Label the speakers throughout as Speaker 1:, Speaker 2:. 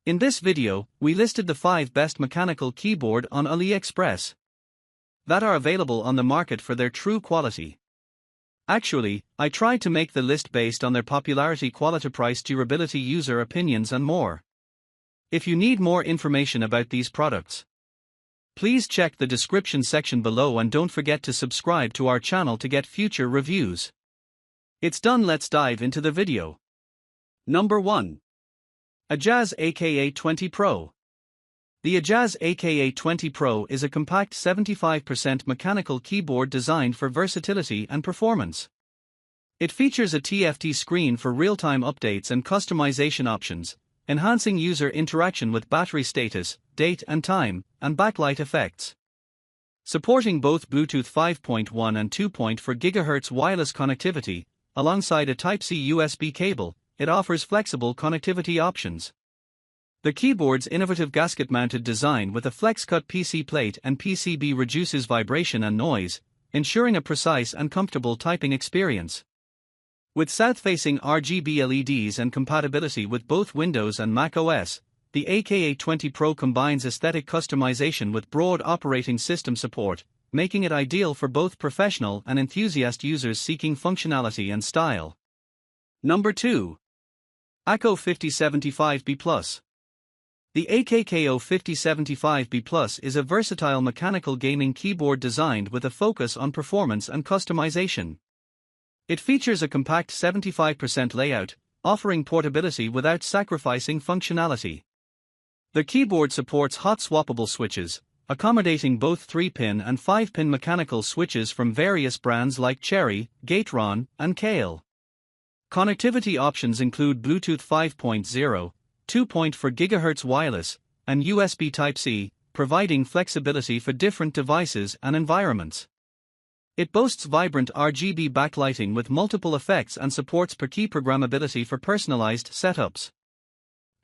Speaker 1: In this video, we listed the 5 best mechanical keyboard on AliExpress that are available on the market for their true quality. Actually, I tried to make the list based on their popularity, quality, price, durability, user opinions and more. If you need more information about these products, please check the description section below and don't forget to subscribe to our channel to get future reviews. It's done, let's dive into the video. Number 1. Ajazz AK820 Pro. The Ajazz AK820 Pro is a compact 75% mechanical keyboard designed for versatility and performance. It features a TFT screen for real-time updates and customization options, enhancing user interaction with battery status, date and time, and backlight effects. Supporting both Bluetooth 5.1 and 2.4 GHz wireless connectivity, alongside a Type-C USB cable, it offers flexible connectivity options. The keyboard's innovative gasket-mounted design with a flex-cut PC plate and PCB reduces vibration and noise, ensuring a precise and comfortable typing experience. With south-facing RGB LEDs and compatibility with both Windows and Mac OS, the AK820 Pro combines aesthetic customization with broad operating system support, making it ideal for both professional and enthusiast users seeking functionality and style. Number 2. Akko 5075B Plus. The Akko 5075B Plus is a versatile mechanical gaming keyboard designed with a focus on performance and customization. It features a compact 75% layout, offering portability without sacrificing functionality. The keyboard supports hot swappable switches, accommodating both 3-pin and 5-pin mechanical switches from various brands like Cherry, Gateron, and Kale. Connectivity options include Bluetooth 5.0, 2.4 GHz wireless, and USB Type-C, providing flexibility for different devices and environments. It boasts vibrant RGB backlighting with multiple effects and supports per-key programmability for personalized setups.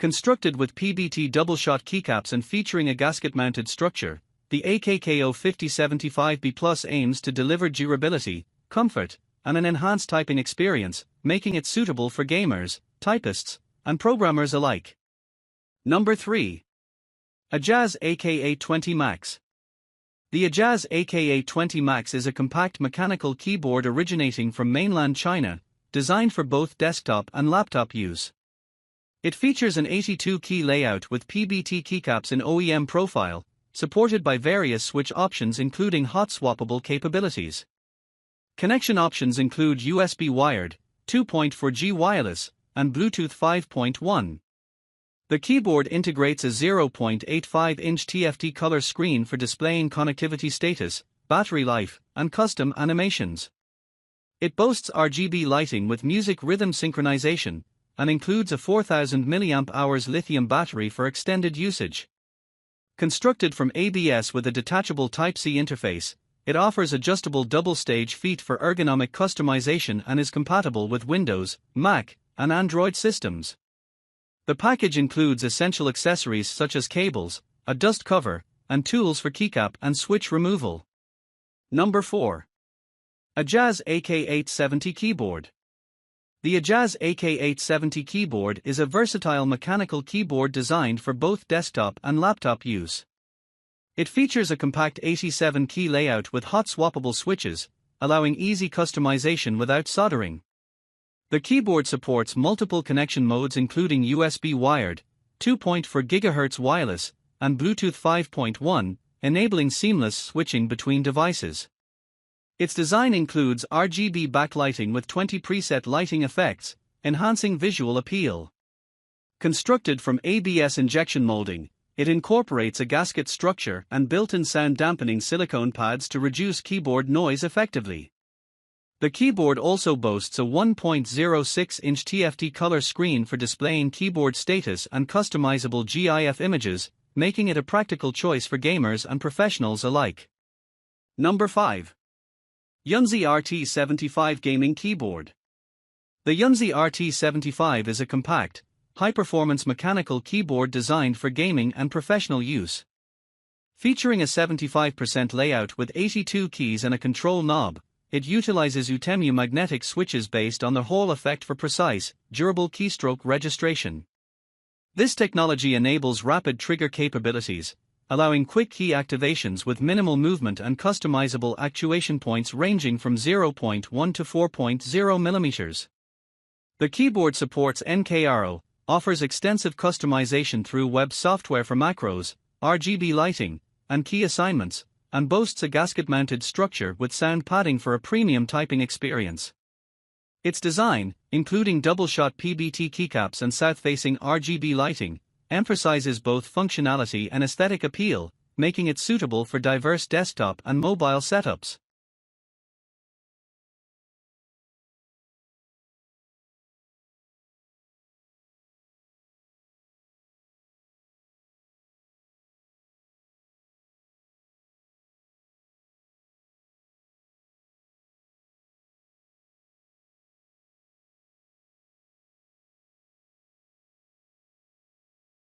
Speaker 1: Constructed with PBT double-shot keycaps and featuring a gasket-mounted structure, the Akko 5075B Plus aims to deliver durability, comfort, and an enhanced typing experience, making it suitable for gamers, typists, and programmers alike. Number 3. Ajazz AK820 Max. The Ajazz AK820 Max is a compact mechanical keyboard originating from mainland China, designed for both desktop and laptop use. It features an 82-key layout with PBT keycaps in OEM profile, supported by various switch options including hot swappable capabilities. Connection options include USB wired, 2.4G wireless, and Bluetooth 5.1. The keyboard integrates a 0.85-inch TFT color screen for displaying connectivity status, battery life, and custom animations. It boasts RGB lighting with music rhythm synchronization, and includes a 4000 mAh lithium battery for extended usage. Constructed from ABS with a detachable Type-C interface, it offers adjustable double-stage feet for ergonomic customization and is compatible with Windows, Mac, and Android systems. The package includes essential accessories such as cables, a dust cover, and tools for keycap and switch removal. Number 4. Ajazz AK870 Keyboard. The Ajazz AK870 keyboard is a versatile mechanical keyboard designed for both desktop and laptop use. It features a compact 87-key layout with hot swappable switches, allowing easy customization without soldering. The keyboard supports multiple connection modes including USB wired, 2.4 GHz wireless, and Bluetooth 5.1, enabling seamless switching between devices. Its design includes RGB backlighting with 20 preset lighting effects, enhancing visual appeal. Constructed from ABS injection molding, it incorporates a gasket structure and built-in sound dampening silicone pads to reduce keyboard noise effectively. The keyboard also boasts a 1.06-inch TFT color screen for displaying keyboard status and customizable GIF images, making it a practical choice for gamers and professionals alike. Number 5. YUNZII RT75 Gaming Keyboard. The YUNZII RT75 is a compact, high-performance mechanical keyboard designed for gaming and professional use. Featuring a 75% layout with 82 keys and a control knob, it utilizes UTEMU magnetic switches based on the Hall effect for precise, durable keystroke registration. This technology enables rapid trigger capabilities, allowing quick key activations with minimal movement and customizable actuation points ranging from 0.1 to 4.0 mm. The keyboard supports NKRO, offers extensive customization through web software for macros, RGB lighting, and key assignments, and boasts a gasket-mounted structure with sound padding for a premium typing experience. Its design, including double-shot PBT keycaps and south-facing RGB lighting, emphasizes both functionality and aesthetic appeal, making it suitable for diverse desktop and mobile setups.